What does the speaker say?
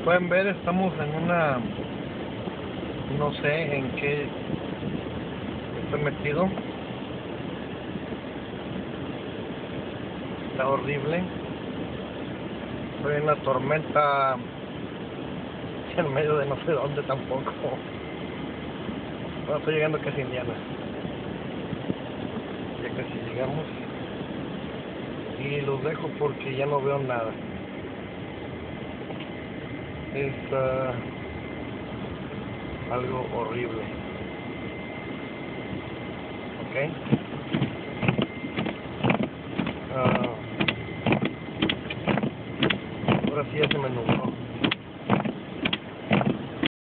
pueden ver, estamos en una, no sé en qué estoy metido. Está horrible. Estoy en una tormenta en medio de no sé dónde tampoco. Bueno, estoy llegando casi a Indiana. Ya casi llegamos. Y los dejo porque ya no veo nada. Es algo horrible. ¿Ok?